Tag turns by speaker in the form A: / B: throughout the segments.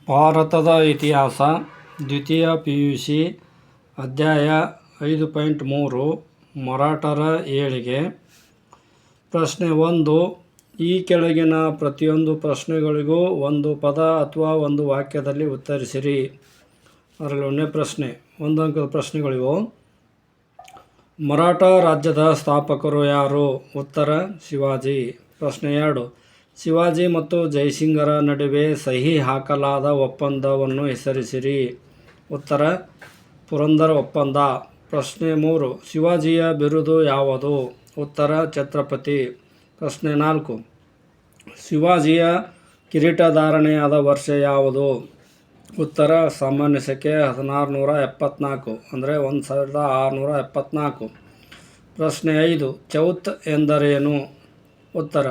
A: ಭಾರತದ ಇತಿಹಾಸ ದ್ವಿತೀಯ PUC ಅಧ್ಯಾಯ 5.3 ಮರಾಠರ ಏಳಿಗೆ. ಪ್ರಶ್ನೆ 1. ಈ ಕೆಳಗಿನ ಪ್ರತಿಯೊಂದು ಪ್ರಶ್ನೆಗಳಿಗೂ ಒಂದು ಪದ ಅಥವಾ ಒಂದು ವಾಕ್ಯದಲ್ಲಿ ಉತ್ತರಿಸಿರಿ. ಅದರಲ್ಲಿ 1ನೇ ಪ್ರಶ್ನೆ, 1 ಅಂಕದ ಪ್ರಶ್ನೆಗಳಿವು. ಮರಾಠ ರಾಜ್ಯದ ಸ್ಥಾಪಕರು ಯಾರು? ಉತ್ತರ ಶಿವಾಜಿ. ಪ್ರಶ್ನೆ 2. ಶಿವಾಜಿ ಮತ್ತು ಜೈಸಿಂಗರ ನಡುವೆ ಸಹಿ ಹಾಕಲಾದ ಒಪ್ಪಂದವನ್ನು ಹೆಸರಿಸಿರಿ. ಉತ್ತರ ಪುರಂದರ ಒಪ್ಪಂದ. ಪ್ರಶ್ನೆ 3. ಶಿವಾಜಿಯ ಬಿರುದು ಯಾವುದು? ಉತ್ತರ ಛತ್ರಪತಿ. ಪ್ರಶ್ನೆ 4. ಶಿವಾಜಿಯ ಕಿರೀಟಧಾರಣೆಯಾದ ವರ್ಷ ಯಾವುದು? ಉತ್ತರ ಸಾಮಾನ್ಯ ಶಕೆ 1674 ಅಂದರೆ 1674. ಪ್ರಶ್ನೆ 5. ಚೌತ್ ಎಂದರೇನು? ಉತ್ತರ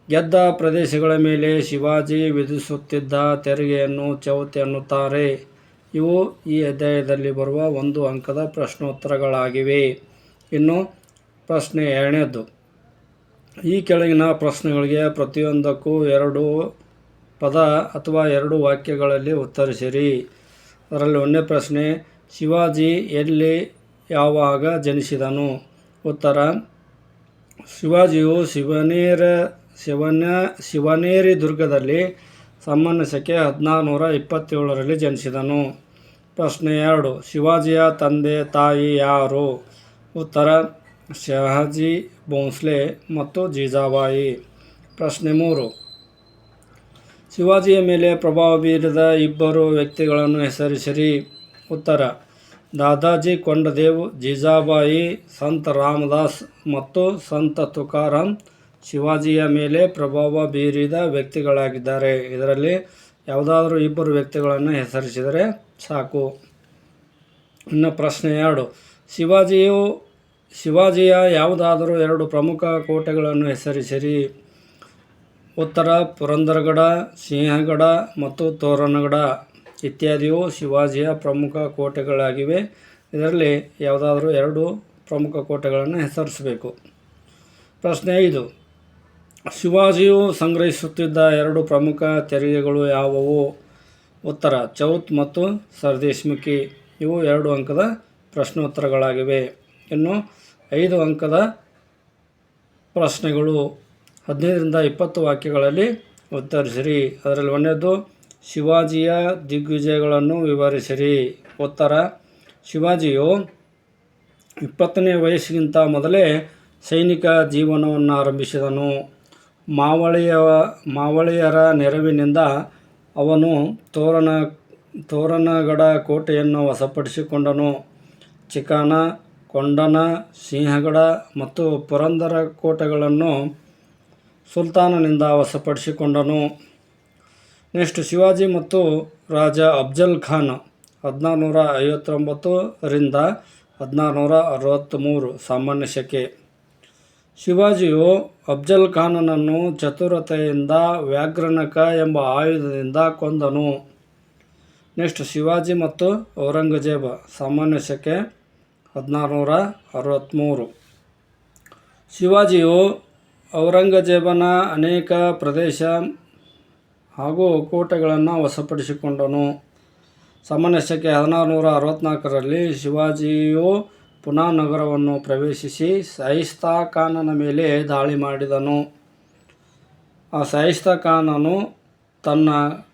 A: ಗೆದ್ದ ಪ್ರದೇಶಗಳ ಮೇಲೆ ಶಿವಾಜಿ ವಿಧಿಸುತ್ತಿದ್ದ ತೆರಿಗೆಯನ್ನು ಚೌತ್ ಎನ್ನುತ್ತಾರೆ. ಇವು ಈ ಅಧ್ಯಾಯದಲ್ಲಿ ಬರುವ 1 ಅಂಕದ ಪ್ರಶ್ನೋತ್ತರಗಳಾಗಿವೆ. ಇನ್ನು ಪ್ರಶ್ನೆ 2ನೇದು. ಈ ಕೆಳಗಿನ ಪ್ರಶ್ನೆಗಳಿಗೆ ಪ್ರತಿಯೊಂದಕ್ಕೂ 2 ಪದ ಅಥವಾ 2 ವಾಕ್ಯಗಳಲ್ಲಿ ಉತ್ತರಿಸಿರಿ. ಅದರಲ್ಲಿ 1ನೇ ಪ್ರಶ್ನೆ, ಶಿವಾಜಿ ಎಲ್ಲಿ ಯಾವಾಗ ಜನಿಸಿದನು? ಉತ್ತರ ಶಿವಾಜಿಯು ಶಿವನೇರಿ ದುರ್ಗದಲ್ಲಿ ಸಾಮಾನ್ಯ ಶಕೆ 1627ರಲ್ಲಿ ಜನಿಸಿದನು. ಪ್ರಶ್ನೆ 2. ಶಿವಾಜಿಯ ತಂದೆ ತಾಯಿ ಯಾರು? ಉತ್ತರ ಶಹಾಜಿ ಭೋಂಸ್ಲೆ ಮತ್ತು ಜೀಜಾಬಾಯಿ. ಪ್ರಶ್ನೆ 3. ಶಿವಾಜಿಯ ಮೇಲೆ ಪ್ರಭಾವ ಬೀರಿದ 2 ವ್ಯಕ್ತಿಗಳನ್ನು ಹೆಸರಿಸಿರಿ. ಉತ್ತರ ದಾದಾಜಿ ಕೊಂಡದೇವ್, ಜೀಜಾಬಾಯಿ. ಸಂತ ರಾಮದಾಸ್ ಮತ್ತು ಸಂತ ತುಕಾರಾಮ್ ಶಿವಾಜಿಯ ಮೇಲೆ ಪ್ರಭಾವ ಬೀರಿದ ವ್ಯಕ್ತಿಗಳಾಗಿದ್ದಾರೆ. ಇದರಲ್ಲಿ ಯಾವುದಾದ್ರೂ 2 ವ್ಯಕ್ತಿಗಳನ್ನು ಹೆಸರಿಸಿದರೆ ಸಾಕು. ಇನ್ನು ಪ್ರಶ್ನೆ 2. ಶಿವಾಜಿಯ ಯಾವುದಾದರೂ 2 ಪ್ರಮುಖ ಕೋಟೆಗಳನ್ನು ಹೆಸರಿಸಿರಿ. ಉತ್ತರ ಪುರಂದರಗಡ, ಸಿಂಹಗಡ ಮತ್ತು ತೋರಣಗಡ ಇತ್ಯಾದಿಯು ಶಿವಾಜಿಯ ಪ್ರಮುಖ ಕೋಟೆಗಳಾಗಿವೆ. ಇದರಲ್ಲಿ ಯಾವುದಾದ್ರೂ 2 ಪ್ರಮುಖ ಕೋಟೆಗಳನ್ನು ಹೆಸರಿಸಬೇಕು. ಪ್ರಶ್ನೆ 5. ಶಿವಾಜಿಯು ಸಂಗ್ರಹಿಸುತ್ತಿದ್ದ 2 ಪ್ರಮುಖ ತೆರಿಗೆಗಳು ಯಾವುವು? ಉತ್ತರ ಚೌತ್ ಮತ್ತು ಸರ್ದೇಶ್ಮುಖಿ. ಇವು 2 ಅಂಕದ ಪ್ರಶ್ನೋತ್ತರಗಳಾಗಿವೆ. ಇನ್ನು 5 ಅಂಕದ ಪ್ರಶ್ನೆಗಳು 15ರಿಂದ 20 ವಾಕ್ಯಗಳಲ್ಲಿ ಉತ್ತರಿಸಿರಿ. ಅದರಲ್ಲಿ 1ನೇದು, ಶಿವಾಜಿಯ ದಿಗ್ವಿಜಯಗಳನ್ನು ವಿವರಿಸಿರಿ. ಉತ್ತರ ಶಿವಾಜಿಯು 20ನೇ ವಯಸ್ಸಿಗಿಂತ ಮೊದಲೇ ಸೈನಿಕ ಜೀವನವನ್ನು ಆರಂಭಿಸಿದನು. ಮಾವಳಿಯರ ನೆರವಿನಿಂದ ಅವನು ತೋರಣಗಡ ಕೋಟೆಯನ್ನು ವಶಪಡಿಸಿಕೊಂಡನು. ಚಿಕಾನ, ಕೊಂಡನ, ಸಿಂಹಗಡ ಮತ್ತು ಪುರಂದರ ಕೋಟೆಗಳನ್ನು ಸುಲ್ತಾನನಿಂದ ವಶಪಡಿಸಿಕೊಂಡನು. ನೆಕ್ಸ್ಟ್, ಶಿವಾಜಿ ಮತ್ತು ರಾಜ ಅಫ್ಜಲ್ ಖಾನ್ 1659ರಿಂದ 1663 ಸಾಮಾನ್ಯ ಶಕೆ. ಶಿವಾಜಿಯು ಅಫ್ಜಲ್ ಖಾನನನ್ನು ಚತುರತೆಯಿಂದ ವ್ಯಾಘ್ರನಖ ಎಂಬ ಆಯುಧದಿಂದ ಕೊಂದನು. ನೆಕ್ಸ್ಟ್, ಶಿವಾಜಿ ಮತ್ತು ಔರಂಗಜೇಬ ಸಾಮಾನ್ಯ ಶಕೆ 1663. ಶಿವಾಜಿಯು ಔರಂಗಜೇಬನ ಅನೇಕ ಪ್ರದೇಶ ಹಾಗೂ ಕೋಟೆಗಳನ್ನು ವಶಪಡಿಸಿಕೊಂಡನು. ಸಾಮಾನ್ಯ ಶಕೆ 1664ರಲ್ಲಿ ಶಿವಾಜಿಯು ಪುನಾ ನಗರವನ್ನು ಪ್ರವೇಶಿಸಿ ಶಾಯಿಸ್ತಾ ಖಾನನ ಮೇಲೆ ದಾಳಿ ಮಾಡಿದನು. ಆ ಶಾಯಿಸ್ತಾ ಖಾನನು ತನ್ನ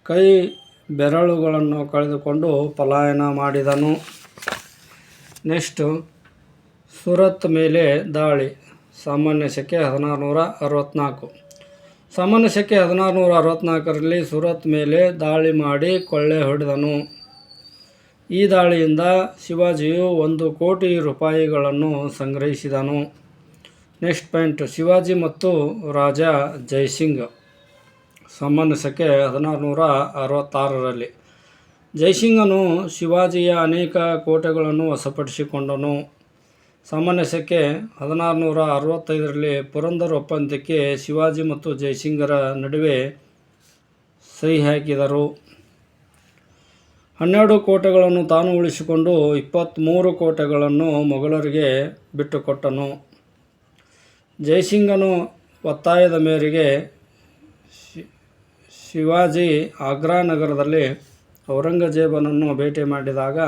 A: ಕೈ ಬೆರಳುಗಳನ್ನು ಕಳೆದುಕೊಂಡು ಪಲಾಯನ ಮಾಡಿದನು. ನೆಕ್ಸ್ಟ್, ಸೂರತ್ ಮೇಲೆ ದಾಳಿ ಸಾಮಾನ್ಯ ಶಕೆ 1664. ಸಾಮಾನ್ಯ ಶಕೆ 1664ರಲ್ಲಿ ಸೂರತ್ ಮೇಲೆ ದಾಳಿ ಮಾಡಿ ಕೊಳ್ಳೆ ಹೊಡೆದನು. ಈ ದಾಳಿಯಿಂದ ಶಿವಾಜಿಯು 1 ಕೋಟಿ ರೂಪಾಯಿಗಳನ್ನು ಸಂಗ್ರಹಿಸಿದನು. ನೆಕ್ಸ್ಟ್ ಪಾಯಿಂಟ್, ಶಿವಾಜಿ ಮತ್ತು ರಾಜ ಜೈಸಿಂಗ್ ಸಾಮಾನ್ಯ ಶಕೆ 1666ರಲ್ಲಿ. ಜೈಸಿಂಗನು ಶಿವಾಜಿಯ ಅನೇಕ ಕೋಟೆಗಳನ್ನು ವಶಪಡಿಸಿಕೊಂಡನು. ಸಾಮಾನ್ಯ ಶಕೆ 1665ರಲ್ಲಿ ಪುರಂದರ ಒಪ್ಪಂದಕ್ಕೆ ಶಿವಾಜಿ ಮತ್ತು ಜೈಸಿಂಗರ ನಡುವೆ ಸಹಿ ಹಾಕಿದರು. 12 ಕೋಟೆಗಳನ್ನು ತಾನು ಉಳಿಸಿಕೊಂಡು 23 ಕೋಟೆಗಳನ್ನು ಮೊಘಲರಿಗೆ ಬಿಟ್ಟುಕೊಟ್ಟನು. ಜೈಸಿಂಗನ ಒತ್ತಾಯದ ಮೇರೆಗೆ ಶಿವಾಜಿ ಆಗ್ರಾ ನಗರದಲ್ಲಿ ಔರಂಗಜೇಬನನ್ನು ಭೇಟಿ ಮಾಡಿದಾಗ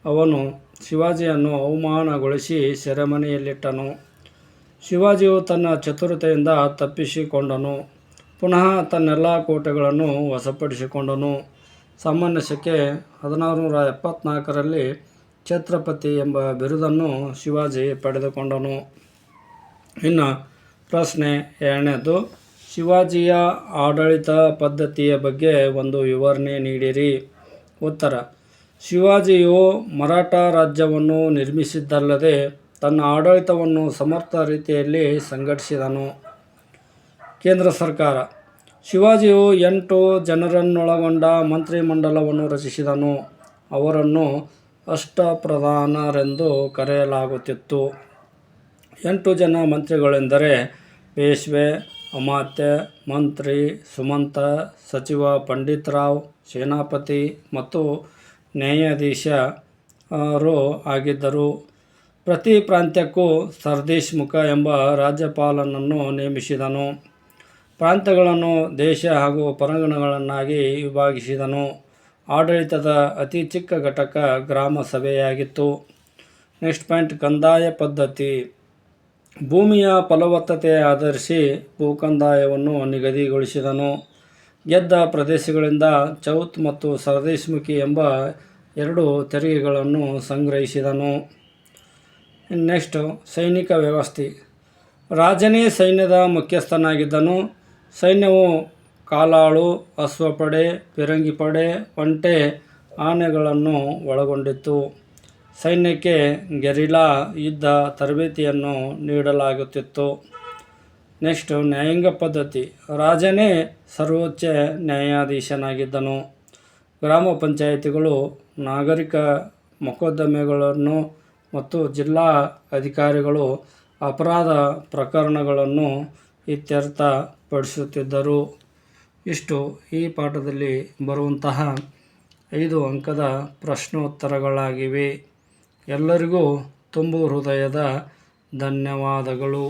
A: ಅವನು ಶಿವಾಜಿಯನ್ನು ಅವಮಾನಗೊಳಿಸಿ ಸೆರೆಮನೆಯಲ್ಲಿಟ್ಟನು. ಶಿವಾಜಿಯು ತನ್ನ ಚತುರತೆಯಿಂದ ತಪ್ಪಿಸಿಕೊಂಡನು. ಪುನಃ ತನ್ನೆಲ್ಲ ಕೋಟೆಗಳನ್ನು ವಶಪಡಿಸಿಕೊಂಡನು. ಸಾಮಾನ್ಯ ಶಕೆ 1674ರಲ್ಲಿ ಛತ್ರಪತಿ ಎಂಬ ಬಿರುದನ್ನು ಶಿವಾಜಿ ಪಡೆದುಕೊಂಡನು. ಇನ್ನು ಪ್ರಶ್ನೆ 2ನೇದು, ಶಿವಾಜಿಯ ಆಡಳಿತ ಪದ್ಧತಿಯ ಬಗ್ಗೆ ಒಂದು ವಿವರಣೆ ನೀಡಿರಿ. ಉತ್ತರ: ಶಿವಾಜಿಯು ಮರಾಠ ರಾಜ್ಯವನ್ನು ನಿರ್ಮಿಸಿದ್ದಲ್ಲದೆ ತನ್ನ ಆಡಳಿತವನ್ನು ಸಮರ್ಥ ರೀತಿಯಲ್ಲಿ ಸಂಘಟಿಸಿದನು. ಕೇಂದ್ರ ಸರ್ಕಾರ: ಶಿವಾಜಿಯು 8 ಜನರನ್ನೊಳಗೊಂಡ ಮಂತ್ರಿಮಂಡಲವನ್ನು ರಚಿಸಿದನು. ಅವರನ್ನು ಅಷ್ಟಪ್ರಧಾನರೆಂದು ಕರೆಯಲಾಗುತ್ತಿತ್ತು. 8 ಜನ ಮಂತ್ರಿಗಳೆಂದರೆ ಪೇಶ್ವೆ, ಅಮಾತ್ಯ, ಮಂತ್ರಿ, ಸುಮಂತ, ಸಚಿವ, ಪಂಡಿತರಾವ್, ಸೇನಾಪತಿ ಮತ್ತು ನ್ಯಾಯಾಧೀಶರು ಆಗಿದ್ದರು. ಪ್ರತಿ ಪ್ರಾಂತ್ಯಕ್ಕೂ ಸರ್ದೇಶಮುಖ ಎಂಬ ರಾಜ್ಯಪಾಲನನ್ನು ನೇಮಿಸಿದನು. ಪ್ರಾಂತ್ಯಗಳನ್ನು ದೇಶ ಹಾಗೂ ಪರಗಣಗಳನ್ನಾಗಿ ವಿಭಾಗಿಸಿದನು. ಆಡಳಿತದ ಅತಿ ಚಿಕ್ಕ ಘಟಕ ಗ್ರಾಮ ಸಭೆಯಾಗಿತ್ತು. ನೆಕ್ಸ್ಟ್ ಪಾಯಿಂಟ್, ಕಂದಾಯ ಪದ್ಧತಿ. ಭೂಮಿಯ ಫಲವತ್ತತೆ ಆಧರಿಸಿ ಭೂಕಂದಾಯವನ್ನು ನಿಗದಿಗೊಳಿಸಿದನು. ಗೆದ್ದ ಪ್ರದೇಶಗಳಿಂದ ಚೌತ್ ಮತ್ತು ಸರ್ದೇಶಮುಖಿ ಎಂಬ 2 ತೆರಿಗೆಗಳನ್ನು ಸಂಗ್ರಹಿಸಿದನು. ನೆಕ್ಸ್ಟ್, ಸೈನಿಕ ವ್ಯವಸ್ಥೆ. ರಾಜನೇ ಸೈನ್ಯದ ಮುಖ್ಯಸ್ಥನಾಗಿದ್ದನು. ಸೈನ್ಯವು ಕಾಲಾಳು, ಅಶ್ವಪಡೆ, ಫಿರಂಗಿಪಡೆ, ಒಂಟೆ, ಆನೆಗಳನ್ನು ಒಳಗೊಂಡಿತ್ತು. ಸೈನ್ಯಕ್ಕೆ ಗೆರಿಲ್ಲಾ ಯುದ್ಧ ತರಬೇತಿಯನ್ನು ನೀಡಲಾಗುತ್ತಿತ್ತು. ನೆಕ್ಸ್ಟ್, ನ್ಯಾಯಾಂಗ ಪದ್ಧತಿ. ರಾಜನೇ ಸರ್ವೋಚ್ಚ ನ್ಯಾಯಾಧೀಶನಾಗಿದ್ದನು. ಗ್ರಾಮ ಪಂಚಾಯಿತಿಗಳು ನಾಗರಿಕ ಮೊಕದ್ದಮೆಗಳನ್ನು ಮತ್ತು ಜಿಲ್ಲಾ ಅಧಿಕಾರಿಗಳು ಅಪರಾಧ ಪ್ರಕರಣಗಳನ್ನು ಇತ್ಯರ್ಥಪಡಿಸುತ್ತಿದ್ದರು. ಇಷ್ಟು ಈ ಪಾಠದಲ್ಲಿ ಬರುವಂತಹ 5 ಅಂಕದ ಪ್ರಶ್ನೋತ್ತರಗಳಾಗಿವೆ. ಎಲ್ಲರಿಗೂ ತುಂಬು ಹೃದಯದ ಧನ್ಯವಾದಗಳು.